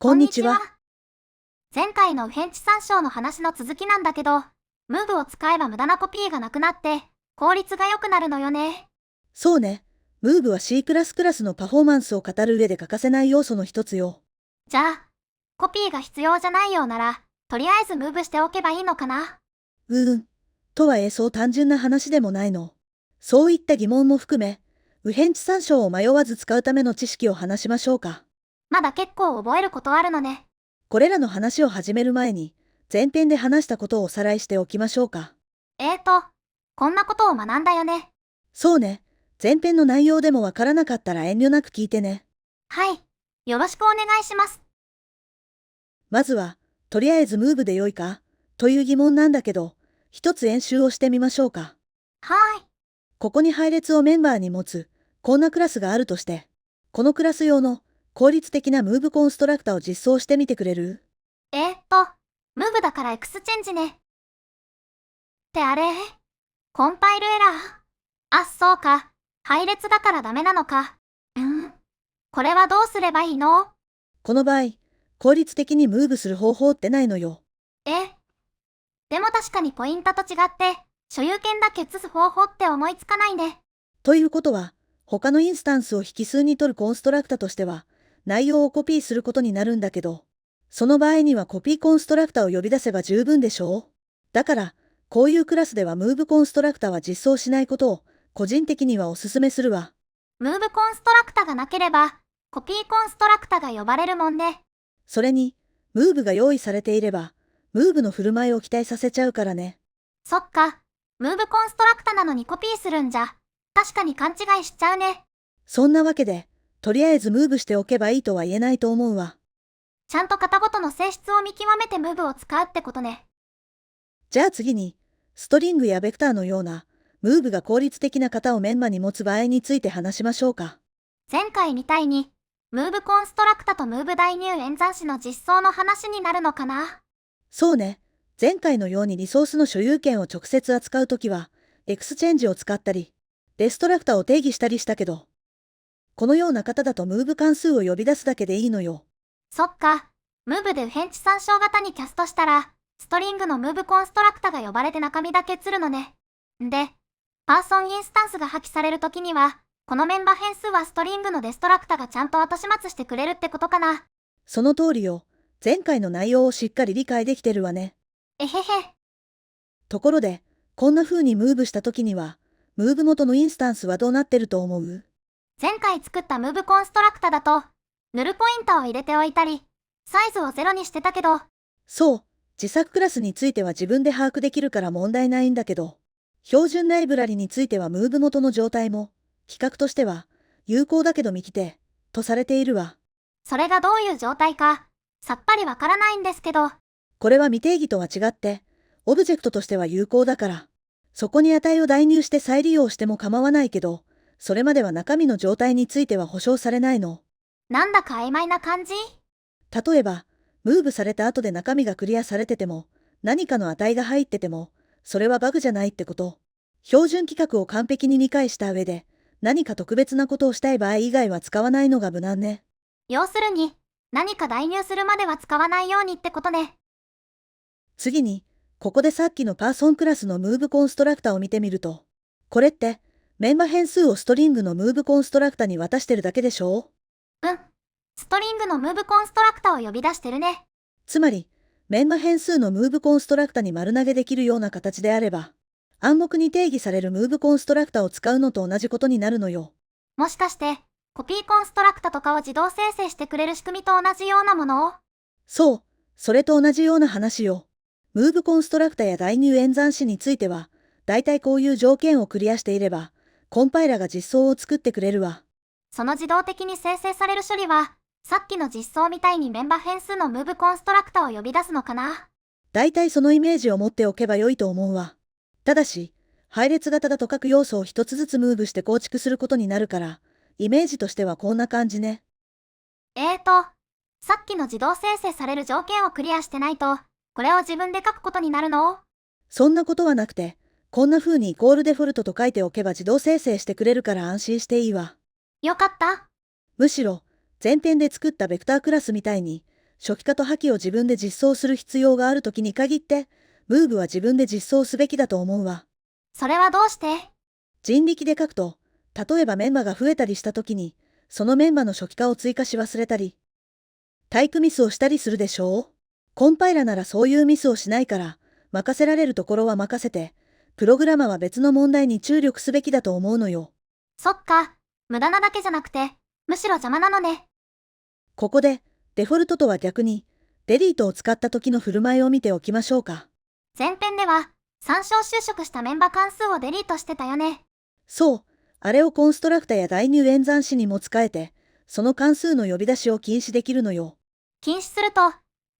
こんにちは。前回の右辺地参照の話の続きなんだけど、ムーブを使えば無駄なコピーがなくなって、効率が良くなるのよね。そうね。ムーブは C++ のパフォーマンスを語る上で欠かせない要素の一つよ。じゃあ、コピーが必要じゃないようなら、とりあえずムーブしておけばいいのかな。とはいえそう単純な話でもないの。そういった疑問も含め、右辺地参照を迷わず使うための知識を話しましょうか。まだ結構覚えることあるのね。これらの話を始める前に、前編で話したことをおさらいしておきましょうか。こんなことを学んだよね。そうね。前編の内容でもわからなかったら遠慮なく聞いてね。はい。よろしくお願いします。まずは、とりあえずムーブでよいかという疑問なんだけど、一つ演習をしてみましょうか。はい。ここに配列をメンバーに持つ、こんなクラスがあるとして、このクラス用の効率的なムーブコンストラクタを実装してみてくれる？ムーブだからエクスチェンジね。ってあれ？コンパイルエラー。あ、そうか。配列だからダメなのか。これはどうすればいいの？この場合、効率的にムーブする方法ってないのよ。でも確かにポイントと違って、所有権だけ移す方法って思いつかないね。ということは、他のインスタンスを引数に取るコンストラクタとしては、内容をコピーすることになるんだけど、その場合にはコピーコンストラクタを呼び出せば十分でしょう？だから、こういうクラスではムーブコンストラクタは実装しないことを、個人的にはお勧めするわ。ムーブコンストラクタがなければ、コピーコンストラクタが呼ばれるもんね。それに、ムーブが用意されていれば、ムーブの振る舞いを期待させちゃうからね。そっか。ムーブコンストラクタなのにコピーするんじゃ、確かに勘違いしちゃうね。そんなわけで、とりあえずムーブしておけばいいとは言えないと思うわ。ちゃんと型ごとの性質を見極めてムーブを使うってことね。じゃあ次に、ストリングやベクターのような、ムーブが効率的な型をメンマに持つ場合について話しましょうか。前回みたいに、ムーブコンストラクタとムーブ代入演算子の実装の話になるのかな。そうね。前回のようにリソースの所有権を直接扱うときは、エクスチェンジを使ったり、デストラクタを定義したりしたけど、このような型だとムーブ関数を呼び出すだけでいいのよ。そっか。ムーブで右辺地参照型にキャストしたら、ストリングのムーブコンストラクタが呼ばれて中身だけ映るのね。で、パーソンインスタンスが破棄されるときには、このメンバ変数はストリングのデストラクタがちゃんと後始末してくれるってことかな。その通りよ。前回の内容をしっかり理解できてるわね。えへへ。ところで、こんな風にムーブしたときには、ムーブ元のインスタンスはどうなってると思う？前回作ったムーブコンストラクタだと、ヌルポインターを入れておいたり、サイズをゼロにしてたけど、そう、自作クラスについては自分で把握できるから問題ないんだけど、標準ライブラリについてはムーブ元の状態も、比較としては、有効だけど未規定、とされているわ。それがどういう状態か、さっぱりわからないんですけど、これは未定義とは違って、オブジェクトとしては有効だから、そこに値を代入して再利用しても構わないけど、それまでは中身の状態については保証されないの。なんだか曖昧な感じ？例えば、ムーブされた後で中身がクリアされてても、何かの値が入ってても、それはバグじゃないってこと。標準規格を完璧に理解した上で、何か特別なことをしたい場合以外は使わないのが無難ね。要するに、何か代入するまでは使わないようにってことね。次に、ここでさっきのパーソンクラスのムーブコンストラクタを見てみると、これって、メンマ変数をストリングのムーブコンストラクタに渡してるだけでしょ？ストリングのムーブコンストラクタを呼び出してるね。つまり、メンマ変数のムーブコンストラクタに丸投げできるような形であれば、暗黙に定義されるムーブコンストラクタを使うのと同じことになるのよ。もしかして、コピーコンストラクタとかを自動生成してくれる仕組みと同じようなものを？そう、それと同じような話よ。ムーブコンストラクタや代入演算子については、だいたいこういう条件をクリアしていれば、コンパイラが実装を作ってくれるわ。その自動的に生成される処理は、さっきの実装みたいにメンバ変数のムーブコンストラクタを呼び出すのかな？だいたいそのイメージを持っておけば良いと思うわ。ただし、配列型だと各要素を一つずつムーブして構築することになるから、イメージとしてはこんな感じね。さっきの自動生成される条件をクリアしてないと、これを自分で書くことになるの？そんなことはなくて、こんな風にイコールデフォルトと書いておけば自動生成してくれるから安心していいわ。よかった。むしろ、前編で作ったベクタークラスみたいに、初期化と破棄を自分で実装する必要があるときに限って、ムーブは自分で実装すべきだと思うわ。それはどうして？人力で書くと、例えばメンマが増えたりしたときに、そのメンマの初期化を追加し忘れたり、タイプミスをしたりするでしょう？コンパイラならそういうミスをしないから、任せられるところは任せて、プログラマーは別の問題に注力すべきだと思うのよ。そっか、無駄なだけじゃなくて、むしろ邪魔なのね。ここで、デフォルトとは逆に、デリートを使った時の振る舞いを見ておきましょうか。前編では、参照就職したメンバ関数をデリートしてたよね。そう、あれをコンストラクタや代入演算子にも使えて、その関数の呼び出しを禁止できるのよ。禁止すると、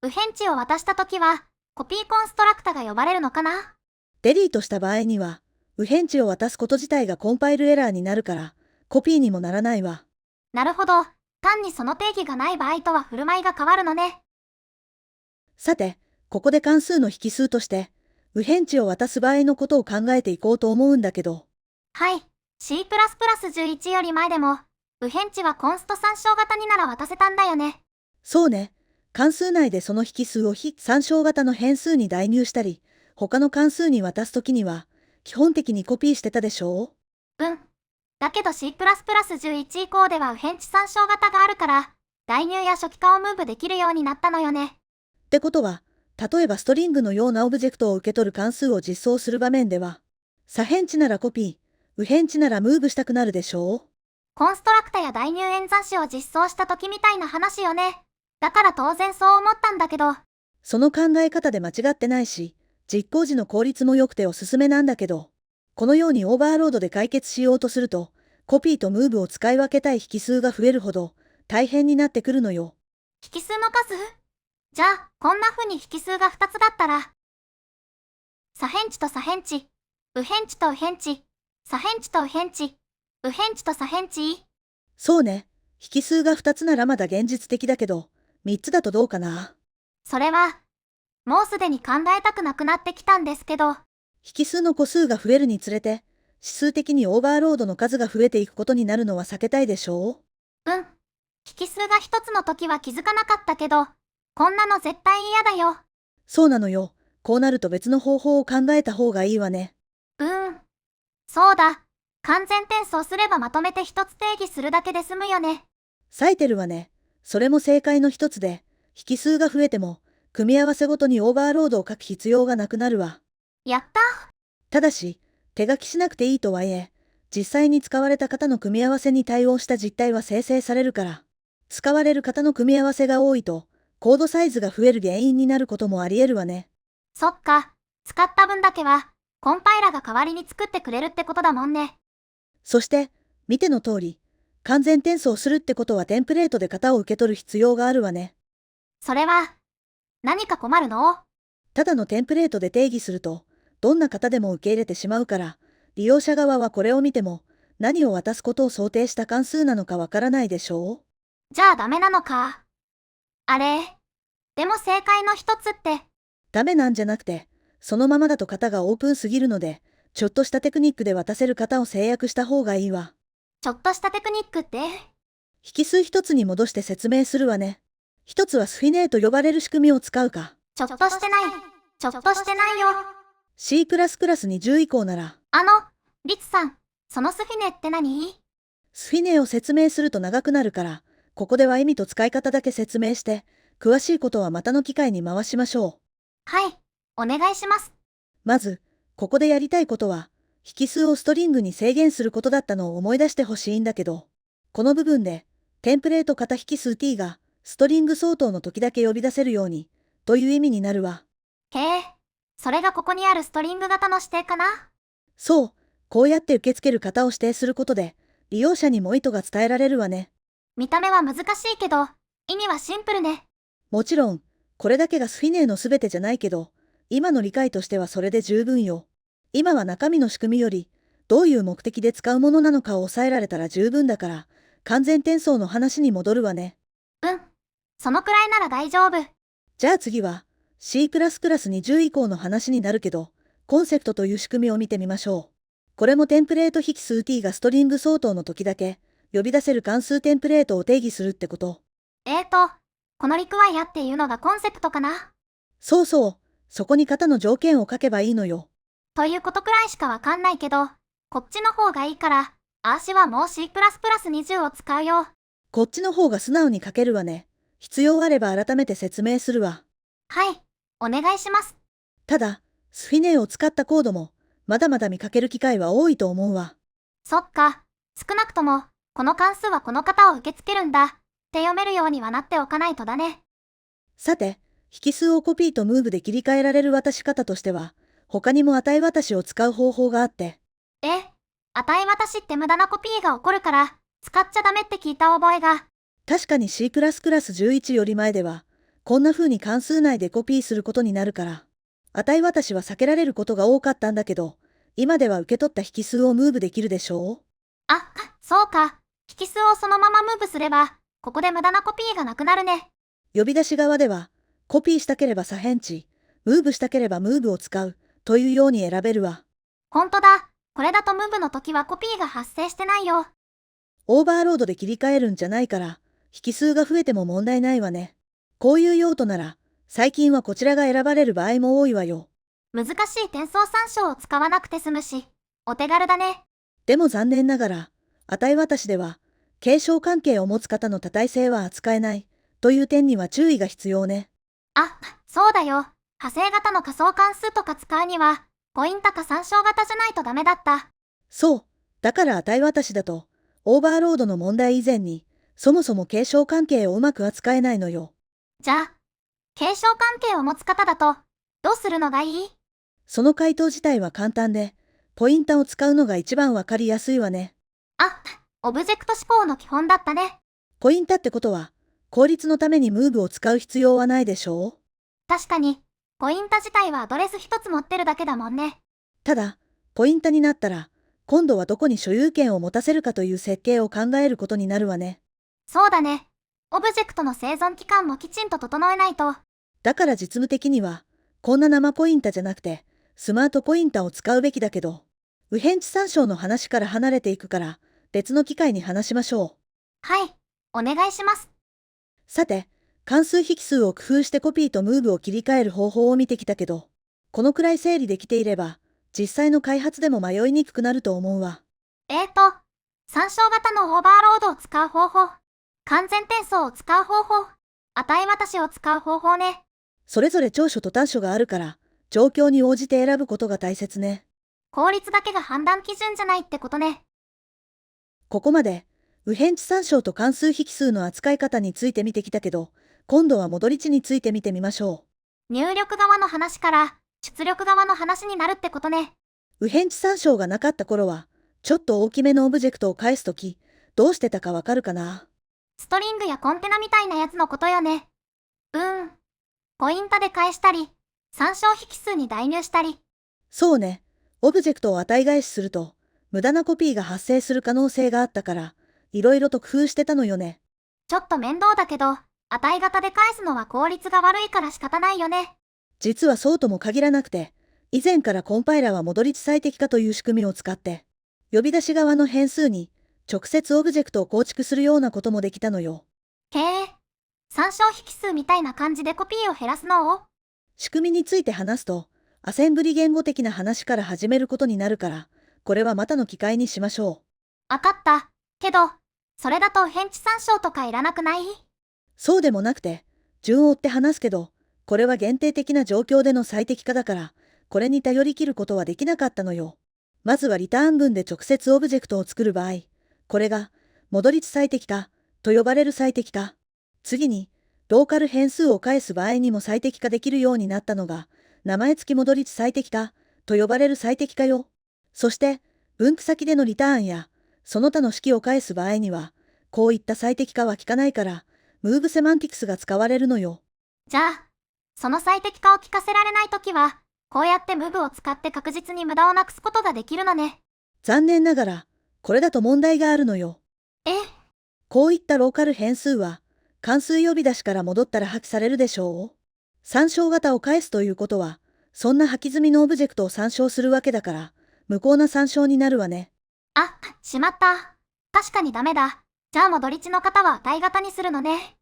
右辺値を渡したときは、コピーコンストラクタが呼ばれるのかな？デリートした場合には、右辺値を渡すこと自体がコンパイルエラーになるから、コピーにもならないわ。なるほど。単にその定義がない場合とは振る舞いが変わるのね。さて、ここで関数の引数として、右辺値を渡す場合のことを考えていこうと思うんだけど。はい。C++11 より前でも、右辺値はコンスト参照型になら渡せたんだよね。そうね。関数内でその引数を非参照型の変数に代入したり、他の関数に渡すときには、基本的にコピーしてたでしょう？うん。だけど C++11 以降では右辺値参照型があるから、代入や初期化をムーブできるようになったのよね。ってことは、例えばストリングのようなオブジェクトを受け取る関数を実装する場面では、左辺値ならコピー、右辺値ならムーブしたくなるでしょう？コンストラクタや代入演算子を実装した時みたいな話よね。だから当然そう思ったんだけど。その考え方で間違ってないし、実行時の効率も良くておすすめなんだけど、このようにオーバーロードで解決しようとすると、コピーとムーブを使い分けたい引数が増えるほど大変になってくるのよ。引数の数？じゃあ、こんな風に引数が2つだったら、左辺値と左辺値、右辺値と右辺値、左辺値と右辺値、右辺値と左辺値。そうね。引数が2つならまだ現実的だけど、3つだとどうかな。それは、もうすでに考えたくなくなってきたんですけど。引数の個数が増えるにつれて、指数的にオーバーロードの数が増えていくことになるのは避けたいでしょう？うん。引数が1つの時は気づかなかったけど、こんなの絶対嫌だよ。そうなのよ。こうなると別の方法を考えた方がいいわね。そうだ。完全転送すればまとめて一つ定義するだけで済むよね。冴えてるわね。それも正解の一つで、引数が増えても、組み合わせごとにオーバーロードを書く必要がなくなるわ。やった。ただし、手書きしなくていいとはいえ、実際に使われた型の組み合わせに対応した実態は生成されるから、使われる型の組み合わせが多いと、コードサイズが増える原因になることもあり得るわね。そっか。使った分だけは、コンパイラが代わりに作ってくれるってことだもんね。そして、見ての通り、完全転送するってことはテンプレートで型を受け取る必要があるわね。それは、何か困るの？ただのテンプレートで定義すると、どんな型でも受け入れてしまうから、利用者側はこれを見ても、何を渡すことを想定した関数なのかわからないでしょう？じゃあダメなのか。あれ。でも正解の一つって。ダメなんじゃなくて、そのままだと型がオープンすぎるので、ちょっとしたテクニックで渡せる型を制約した方がいいわ。ちょっとしたテクニックって？引数一つに戻して説明するわね。一つはスフィネーと呼ばれる仕組みを使うか。ちょっとしてない。ちょっとしてないよ。C++ 20以降なら。リツさん、そのスフィネって何？スフィネを説明すると長くなるから、ここでは意味と使い方だけ説明して、詳しいことはまたの機会に回しましょう。はい、お願いします。まず、ここでやりたいことは、引数をストリングに制限することだったのを思い出してほしいんだけど、この部分で、テンプレート型引数 t が、ストリング相当の時だけ呼び出せるように、という意味になるわ。へえ、それがここにあるストリング型の指定かな？そう、こうやって受け付ける型を指定することで、利用者にも意図が伝えられるわね。見た目は難しいけど、意味はシンプルね。もちろん、これだけがスフィネのすべてじゃないけど、今の理解としてはそれで十分よ。今は中身の仕組みより、どういう目的で使うものなのかを抑えられたら十分だから、完全転送の話に戻るわね。そのくらいなら大丈夫。じゃあ次は、C++20 以降の話になるけど、コンセプトという仕組みを見てみましょう。これもテンプレート引数 t がストリング相当の時だけ、呼び出せる関数テンプレートを定義するってこと。このリクワイアっていうのがコンセプトかな。そうそう、そこに型の条件を書けばいいのよ。ということくらいしかわかんないけど、こっちの方がいいから、あーしはもう C++20 を使うよ。こっちの方が素直に書けるわね。必要あれば改めて説明するわ。はい、お願いします。ただ、スフィネを使ったコードも、まだまだ見かける機会は多いと思うわ。そっか、少なくとも、この関数はこの型を受け付けるんだって読めるようにはなっておかないとだね。さて、引数をコピーとムーブで切り替えられる渡し方としては、他にも値渡しを使う方法があって。値渡しって無駄なコピーが起こるから、使っちゃダメって聞いた覚えが。確かに C++11 より前では、こんな風に関数内でコピーすることになるから、値渡しは避けられることが多かったんだけど、今では受け取った引数をムーブできるでしょう？あ、そうか。引数をそのままムーブすれば、ここで無駄なコピーがなくなるね。呼び出し側では、コピーしたければ左辺値、ムーブしたければムーブを使う、というように選べるわ。ほんとだ。これだとムーブの時はコピーが発生してないよ。オーバーロードで切り替えるんじゃないから、引数が増えても問題ないわね。こういう用途なら、最近はこちらが選ばれる場合も多いわよ。難しい転送参照を使わなくて済むし、お手軽だね。でも残念ながら、値渡しでは、継承関係を持つ方の多体性は扱えない、という点には注意が必要ね。あ、そうだよ。派生型の仮想関数とか使うには、ポインタか参照型じゃないとダメだった。そう。だから値渡しだと、オーバーロードの問題以前に、そもそも継承関係をうまく扱えないのよ。じゃあ、継承関係を持つ方だと、どうするのがいい？その回答自体は簡単で、ポインタを使うのが一番わかりやすいわね。あ、オブジェクト思考の基本だったね。ポインタってことは、効率のためにムーブを使う必要はないでしょう？確かに、ポインタ自体はアドレス一つ持ってるだけだもんね。ただ、ポインタになったら、今度はどこに所有権を持たせるかという設計を考えることになるわね。そうだね。オブジェクトの生存期間もきちんと整えないと。だから実務的には、こんな生ポインタじゃなくて、スマートポインタを使うべきだけど、右辺地参照の話から離れていくから、別の機会に話しましょう。はい、お願いします。さて、関数引数を工夫してコピーとムーブを切り替える方法を見てきたけど、このくらい整理できていれば、実際の開発でも迷いにくくなると思うわ。参照型のオーバーロードを使う方法、完全転送を使う方法、値渡しを使う方法ね。それぞれ長所と短所があるから、状況に応じて選ぶことが大切ね。効率だけが判断基準じゃないってことね。ここまで、右辺地参照と関数引数の扱い方について見てきたけど、今度は戻り値について見てみましょ入力側の話から出力側の話になるってことね。う。右辺地参照がなかった頃は、ちょっと大きめのオブジェクトを返すとき、どうしてたかわかるかな？ストリングやコンテナみたいなやつのことよね。ポインタで返したり、参照引数に代入したり。そうね。オブジェクトを値返しすると、無駄なコピーが発生する可能性があったから、いろいろと工夫してたのよね。ちょっと面倒だけど、値型で返すのは効率が悪いから仕方ないよね。実はそうとも限らなくて、以前からコンパイラーは戻り値最適化という仕組みを使って、呼び出し側の変数に直接オブジェクトを構築するようなこともできたのよ。へえ、参照引数みたいな感じでコピーを減らすのを？仕組みについて話すと、アセンブリ言語的な話から始めることになるから、これはまたの機会にしましょう。わかった。けど、それだと変地参照とかいらなくない？そうでもなくて、順を追って話すけど、これは限定的な状況での最適化だから、これに頼り切ることはできなかったのよ。まずはリターン文で直接オブジェクトを作る場合、これが、戻り値最適化と呼ばれる最適化。次に、ローカル変数を返す場合にも最適化できるようになったのが、名前付き戻り値最適化と呼ばれる最適化よ。そして、分布先でのリターンや、その他の式を返す場合には、こういった最適化は効かないから、ムーブセマンティクスが使われるのよ。じゃあ、その最適化を聞かせられないときは、こうやってムーブを使って確実に無駄をなくすことができるのね。残念ながら、これだと問題があるのよ。え？こういったローカル変数は、関数呼び出しから戻ったら破棄されるでしょう？参照型を返すということは、そんな破棄済みのオブジェクトを参照するわけだから、無効な参照になるわね。あ、しまった。確かにダメだ。じゃあ戻り値の型は値型にするのね。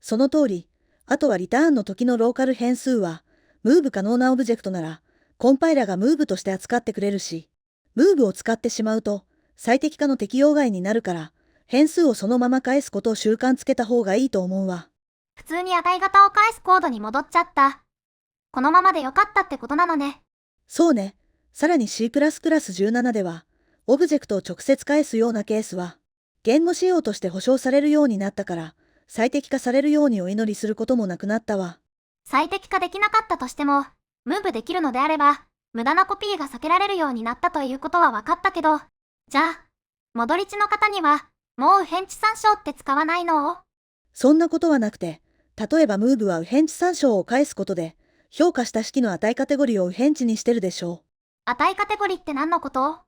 その通り、あとはリターンの時のローカル変数は、ムーブ可能なオブジェクトなら、コンパイラがムーブとして扱ってくれるし、ムーブを使ってしまうと、最適化の適用外になるから、変数をそのまま返すことを習慣つけた方がいいと思うわ。普通に値型を返すコードに戻っちゃった。このままでよかったってことなのね。そうね。さらに C++17 では、オブジェクトを直接返すようなケースは、言語仕様として保証されるようになったから、最適化されるようにお祈りすることもなくなったわ。最適化できなかったとしても、ムーブできるのであれば、無駄なコピーが避けられるようになったということは分かったけど、じゃあ、戻り値の方には、もう右辺地参照って使わないの？そんなことはなくて、例えばムーブは右辺値参照を返すことで、評価した式の値カテゴリーを右辺値にしてるでしょう。値カテゴリーって何のこと？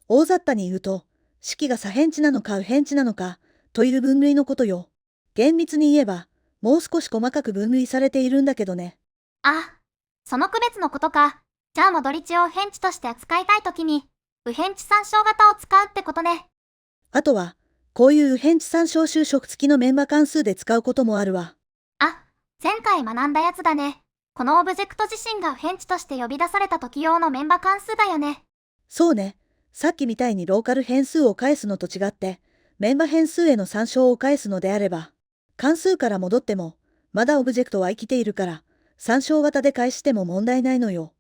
大雑把に言うと、式が左辺値なのか右辺値なのか、という分類のことよ。厳密に言えば、もう少し細かく分類されているんだけどね。あ、その区別のことか。じゃあ戻り値を右辺値として扱いたいときに、右辺値参照型を使うってことね。あとは、こういう右辺値参照修飾付きのメンバ関数で使うこともあるわ。あ、前回学んだやつだね。このオブジェクト自身が右辺値として呼び出された時用のメンバ関数だよね。そうね。さっきみたいにローカル変数を返すのと違って、メンバ変数への参照を返すのであれば、関数から戻っても、まだオブジェクトは生きているから、参照型で返しても問題ないのよ。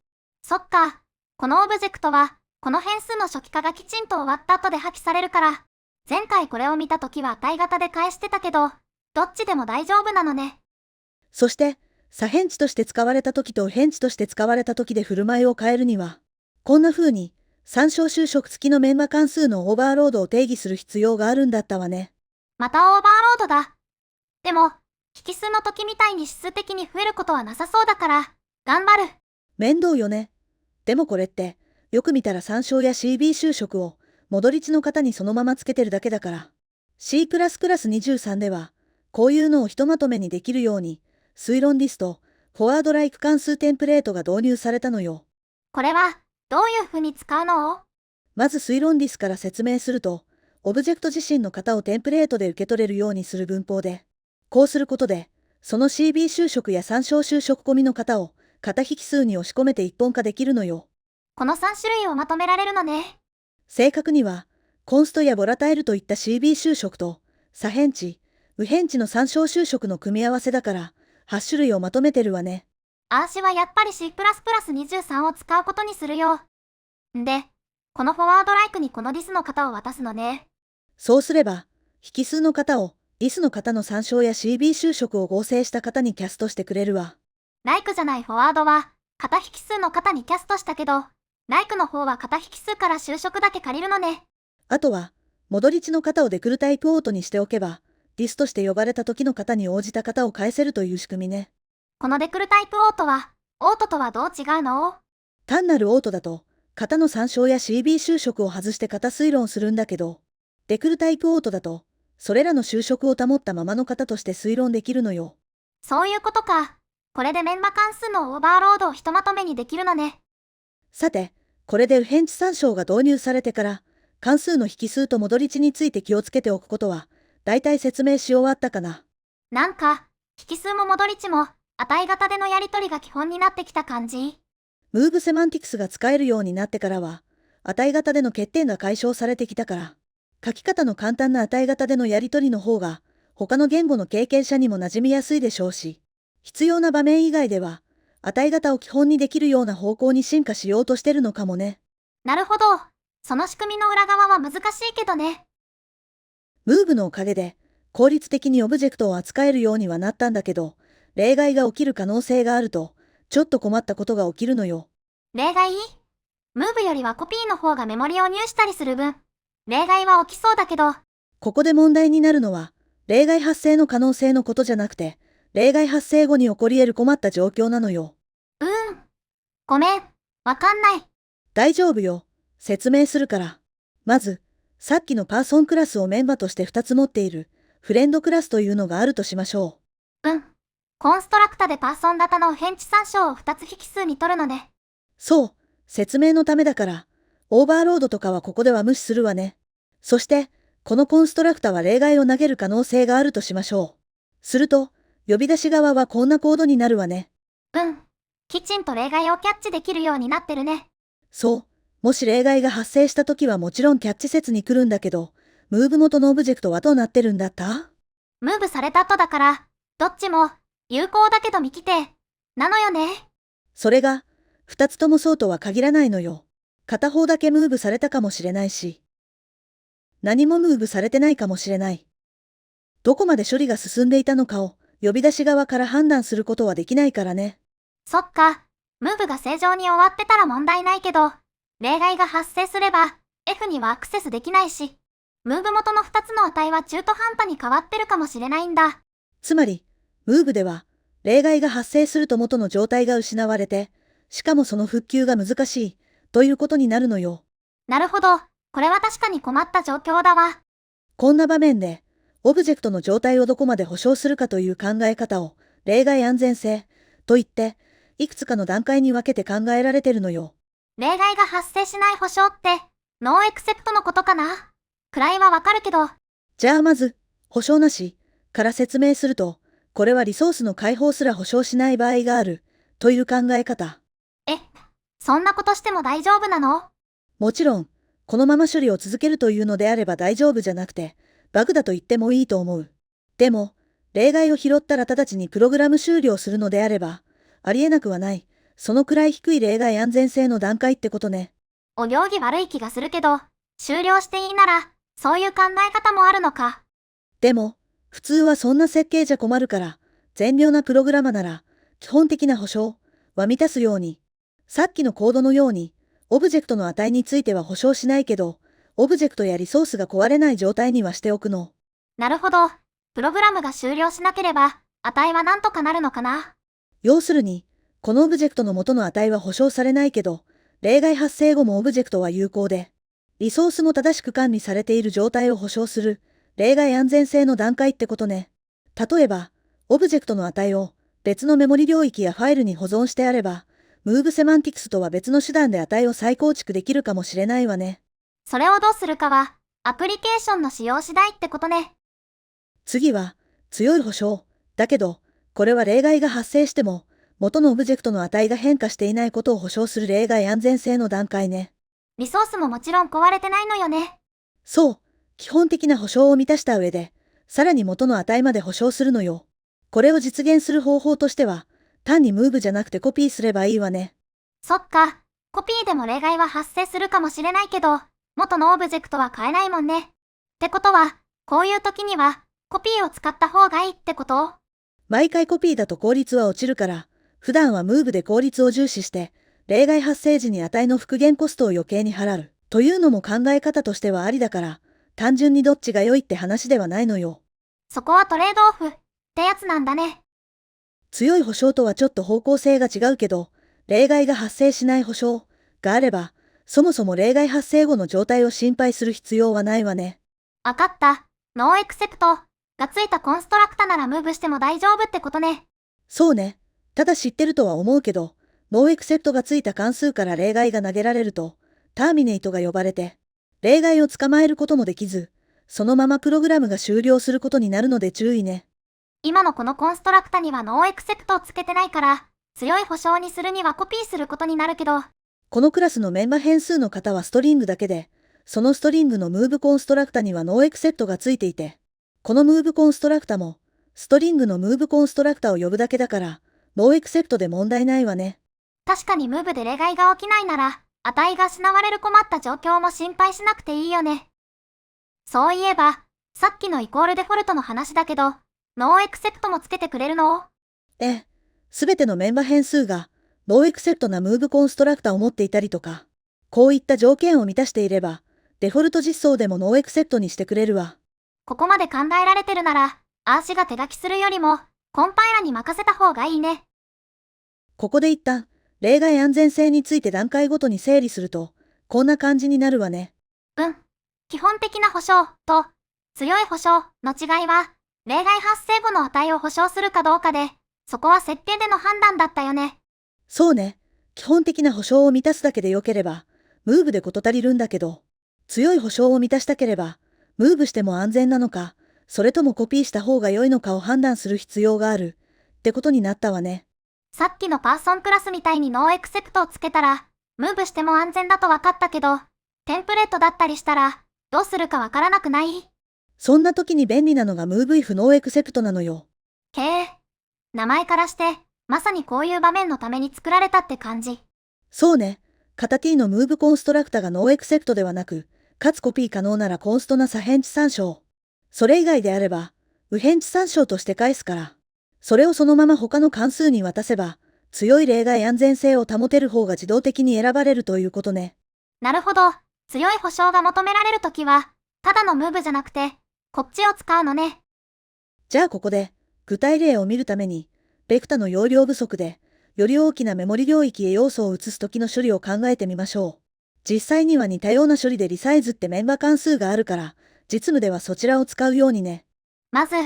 そっか。このオブジェクトは、この変数の初期化がきちんと終わった後で破棄されるから、前回これを見た時は値型で返してたけど、どっちでも大丈夫なのね。そして、左辺値として使われた時と右辺値として使われた時で振る舞いを変えるには、こんな風に、参照修飾付きのメンバ関数のオーバーロードを定義する必要があるんだったわね。またオーバーロードだ。でも、引数の時みたいに指数的に増えることはなさそうだから、頑張る。面倒よね。でもこれって、よく見たら参照や CB 修飾を、戻り値の型にそのままつけてるだけだから。C++23 では、こういうのをひとまとめにできるように、推論リスト、フォワードライク関数テンプレートが導入されたのよ。これは、どういう風に使うの？まず推論リスから説明すると、オブジェクト自身の型をテンプレートで受け取れるようにする文法で、こうすることで、その CB 修飾や参照修飾込みの型を、型引数に押し込めて一本化できるのよ。この3種類をまとめられるのね。正確には、コンストやボラタイルといった CB 修飾と、左辺値、右辺値の参照修飾の組み合わせだから、8種類をまとめてるわね。アーシはやっぱり C++23 を使うことにするよ。んで、このフォワードライクにこのディスの型を渡すのね。そうすれば、引数の型を、ディスの型の参照や CB 修飾を合成した型にキャストしてくれるわ。ライクじゃないフォワードは、型引数の型にキャストしたけど、ライクの方は型引数から修飾だけ借りるのね。あとは、戻り値の型をデクルタイプオートにしておけば、ディスとして呼ばれた時の型に応じた型を返せるという仕組みね。このデクルタイプオートは、オートとはどう違うの？単なるオートだと、型の参照や CB 修飾を外して型推論するんだけど、デクルタイプオートだと、それらの修飾を保ったままの型として推論できるのよ。そういうことか。これでメンバ関数のオーバーロードをひとまとめにできるのね。さて、これで右辺値参照が導入されてから、関数の引数と戻り値について気をつけておくことは、だいたい説明し終わったかな。なんか、引数も戻り値も、値型でのやり取りが基本になってきた感じ？ムーブセマンティクスが使えるようになってからは、値型での欠点が解消されてきたから、書き方の簡単な値型でのやり取りの方が、他の言語の経験者にも馴染みやすいでしょうし、必要な場面以外では、値型を基本にできるような方向に進化しようとしてるのかもね。なるほど。その仕組みの裏側は難しいけどね。ムーブのおかげで、効率的にオブジェクトを扱えるようにはなったんだけど、例外が起きる可能性があると、ちょっと困ったことが起きるのよ。例外？ムーブよりはコピーの方がメモリを入したりする分、例外は起きそうだけど、ここで問題になるのは、例外発生の可能性のことじゃなくて、例外発生後に起こり得る困った状況なのよ。ごめん、わかんない。大丈夫よ。説明するから。まず、さっきのパーソンクラスをメンバとして2つ持っている、フレンドクラスというのがあるとしましょう。コンストラクタでパーソン型の右辺値参照を2つ引数に取るのね。そう、説明のためだから、オーバーロードとかはここでは無視するわね。そして、このコンストラクタは例外を投げる可能性があるとしましょう。すると、呼び出し側はこんなコードになるわね。きちんと例外をキャッチできるようになってるね。そう。もし例外が発生した時はもちろんキャッチ説に来るんだけど、ムーブ元のオブジェクトはどうなってるんだった？ムーブされた後だから、どっちも有効だけど未規定なのよね。それが、二つともそうとは限らないのよ。片方だけムーブされたかもしれないし、何もムーブされてないかもしれない。どこまで処理が進んでいたのかを呼び出し側から判断することはできないからね。そっか、ムーブが正常に終わってたら問題ないけど、例外が発生すれば F にはアクセスできないし、ムーブ元の2つの値は中途半端に変わってるかもしれないんだ。つまり、ムーブでは、例外が発生すると元の状態が失われて、しかもその復旧が難しい、ということになるのよ。なるほど、これは確かに困った状況だわ。こんな場面で、オブジェクトの状態をどこまで保証するかという考え方を、例外安全性、と言って、いくつかの段階に分けて考えられてるのよ。例外が発生しない保証って、ノーエクセプトのことかな？くらいはわかるけど。じゃあまず、保証なし、から説明すると、これはリソースの開放すら保証しない場合がある、という考え方。そんなことしても大丈夫なの？もちろん、このまま処理を続けるというのであれば大丈夫じゃなくて、バグだと言ってもいいと思う。でも、例外を拾ったら直ちにプログラム終了するのであれば、ありえなくはない。そのくらい低い例外安全性の段階ってことね。お行儀悪い気がするけど、終了していいなら、そういう考え方もあるのか。でも、普通はそんな設計じゃ困るから、善良なプログラマなら、基本的な保証は満たすように、さっきのコードのように、オブジェクトの値については保証しないけど、オブジェクトやリソースが壊れない状態にはしておくの。なるほど。プログラムが終了しなければ、値はなんとかなるのかな。要するに、このオブジェクトの元の値は保証されないけど、例外発生後もオブジェクトは有効で、リソースも正しく管理されている状態を保証する、例外安全性の段階ってことね。例えば、オブジェクトの値を別のメモリ領域やファイルに保存してあれば、ムーブセマンティクスとは別の手段で値を再構築できるかもしれないわね。それをどうするかは、アプリケーションの使用次第ってことね。次は、強い保証。だけど、これは例外が発生しても、元のオブジェクトの値が変化していないことを保証する例外安全性の段階ね。リソースももちろん壊れてないのよね。そう、基本的な保証を満たした上で、さらに元の値まで保証するのよ。これを実現する方法としては、単にムーブじゃなくてコピーすればいいわね。そっか、コピーでも例外は発生するかもしれないけど、元のオブジェクトは変えないもんね。ってことは、こういう時には、コピーを使った方がいいってこと？毎回コピーだと効率は落ちるから、普段はムーブで効率を重視して、例外発生時に値の復元コストを余計に払う。というのも考え方としてはありだから、単純にどっちが良いって話ではないのよ。そこはトレードオフってやつなんだね。強い保証とはちょっと方向性が違うけど、例外が発生しない保証があれば、そもそも例外発生後の状態を心配する必要はないわね。わかった。ノーエクセプトがついたコンストラクタならムーブしても大丈夫ってことね。そうね。ただ知ってるとは思うけど、ノーエクセプトがついた関数から例外が投げられると、ターミネイトが呼ばれて、例外を捕まえることもできず、そのままプログラムが終了することになるので注意ね。今のこのコンストラクタにはノーエクセプトをつけてないから、強い保証にするにはコピーすることになるけど、このクラスのメンバ変数の型はストリングだけで、そのストリングのムーブコンストラクタにはノーエクセプトがついていて、このムーブコンストラクタも、ストリングのムーブコンストラクタを呼ぶだけだから、ノーエクセプトで問題ないわね。確かにムーブで例外が起きないなら、値が失われる困った状況も心配しなくていいよね。そういえば、さっきのイコールデフォルトの話だけど、ノーエクセプトもつけてくれるの？すべてのメンバ変数が、ノーエクセプトなムーブコンストラクタを持っていたりとか、こういった条件を満たしていれば、デフォルト実装でもノーエクセプトにしてくれるわ。ここまで考えられてるなら、アーシが手書きするよりも、コンパイラに任せた方がいいね。ここで一旦、例外安全性について段階ごとに整理すると、こんな感じになるわね。基本的な保証と、強い保証の違いは、例外発生後の値を保証するかどうかで、そこは設定での判断だったよね。そうね。基本的な保証を満たすだけでよければ、ムーブで事足りるんだけど、強い保証を満たしたければ、ムーブしても安全なのか、それともコピーした方が良いのかを判断する必要がある。ってことになったわね。さっきのパーソンクラスみたいにノーエクセプトをつけたら、ムーブしても安全だと分かったけど、テンプレートだったりしたら、どうするかわからなくない？そんな時に便利なのが MoveIf ノーエクセプトなのよ。へえ。名前からして、まさにこういう場面のために作られたって感じ。そうね。型 t の Move コンストラクタがノーエクセプトではなく、かつコピー可能ならコンストな左辺地参照。それ以外であれば、右辺地参照として返すから。それをそのまま他の関数に渡せば、強い例外安全性を保てる方が自動的に選ばれるということね。なるほど。強い保証が求められるときは、ただのムーブじゃなくて、こっちを使うのね。じゃあここで、具体例を見るために、ベクタの容量不足で、より大きなメモリ領域へ要素を移す時の処理を考えてみましょう。実際には似たような処理でリサイズってメンバ関数があるから、実務ではそちらを使うようにね。まず、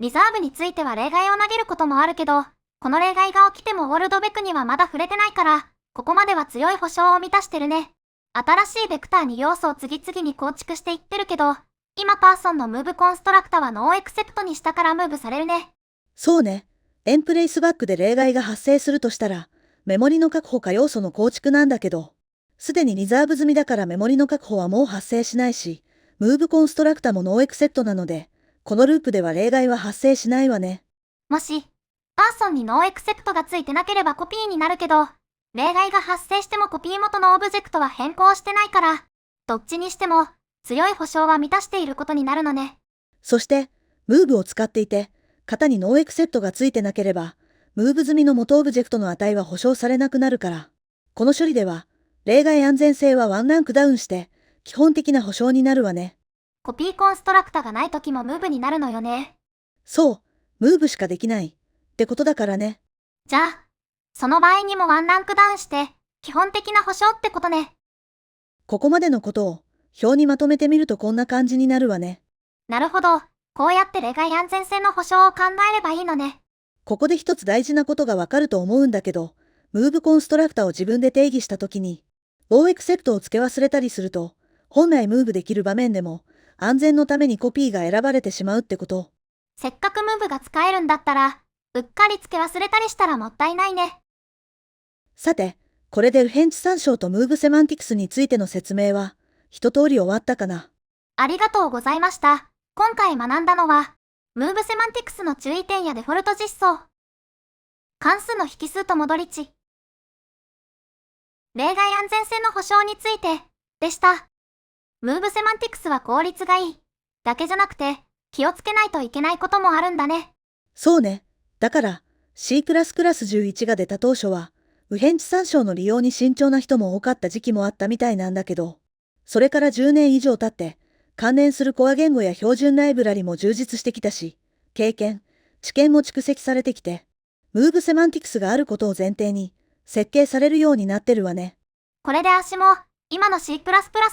リザーブについては例外を投げることもあるけど、この例外が起きてもウォルドベクにはまだ触れてないから、ここまでは強い保証を満たしてるね。新しいベクターに要素を次々に構築していってるけど、今パーソンのムーブコンストラクタはノーエクセプトにしたからムーブされるね。そうね。エンプレイスバックで例外が発生するとしたら、メモリの確保か要素の構築なんだけど、すでにリザーブ済みだからメモリの確保はもう発生しないし、ムーブコンストラクタもノーエクセプトなので、このループでは例外は発生しないわね。もし、パーソンにノーエクセプトがついてなければコピーになるけど、例外が発生してもコピー元のオブジェクトは変更してないから、どっちにしても強い保証は満たしていることになるのね。そして、ムーブを使っていて、型にノーエクセプトがついてなければ、ムーブ済みの元オブジェクトの値は保証されなくなるから、この処理では、例外安全性はワンランクダウンして、基本的な保証になるわね。コピーコンストラクタがない時もムーブになるのよね。そう、ムーブしかできない、ってことだからね。じゃあ、その場合にもワンランクダウンして、基本的な保証ってことね。ここまでのことを、表にまとめてみるとこんな感じになるわね。なるほど。こうやって例外安全性の保証を考えればいいのね。ここで一つ大事なことがわかると思うんだけど、ムーブコンストラクタを自分で定義したときに、ノーエクセプトを付け忘れたりすると、本来ムーブできる場面でも、安全のためにコピーが選ばれてしまうってこと。せっかくムーブが使えるんだったら、うっかり付け忘れたりしたらもったいないね。さて、これで右辺地参照とムーブセマンティクスについての説明は、一通り終わったかな。ありがとうございました。今回学んだのは、ムーブセマンティクスの注意点やデフォルト実装、関数の引数と戻り値、例外安全性の保証について、でした。ムーブセマンティクスは効率がいい、だけじゃなくて、気をつけないといけないこともあるんだね。そうね。だから、C++11 が出た当初は、右辺地参照の利用に慎重な人も多かった時期もあったみたいなんだけど、それから10年以上経って、関連するコア言語や標準ライブラリも充実してきたし、経験、知見も蓄積されてきて、ムーブセマンティクスがあることを前提に、設計されるようになってるわね。これで足も、今の C++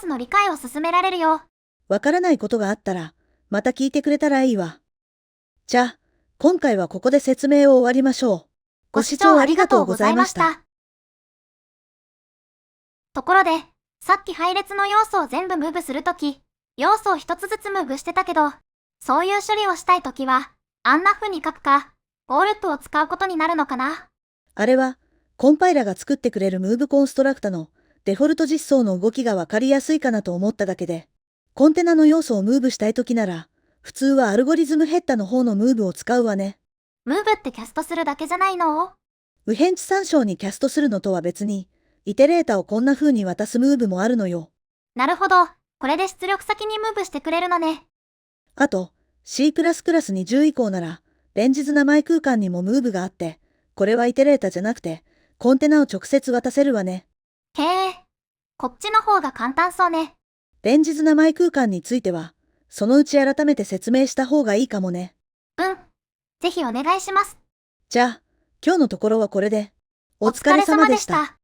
の理解を進められるよ。わからないことがあったら、また聞いてくれたらいいわ。じゃあ、今回はここで説明を終わりましょう。ご視聴ありがとうございました。ところで、さっき配列の要素を全部ムーブするとき、要素を一つずつムーブしてたけど、そういう処理をしたいときは、あんな風に書くか、ゴールップを使うことになるのかな。あれは、コンパイラが作ってくれるムーブコンストラクタのデフォルト実装の動きがわかりやすいかなと思っただけで、コンテナの要素をムーブしたいときなら、普通はアルゴリズムヘッダの方のムーブを使うわね。ムーブってキャストするだけじゃないの？右辺地参照にキャストするのとは別に、イテレータをこんな風に渡すムーブもあるのよ。なるほど。これで出力先にムーブしてくれるのね。あと、C++20 以降なら、レンジズ名前空間にもムーブがあって、これはイテレータじゃなくて、コンテナを直接渡せるわね。へえ。こっちの方が簡単そうね。レンジズ名前空間については、そのうち改めて説明した方がいいかもね。うん。ぜひお願いします。じゃあ、今日のところはこれで。お疲れ様でした。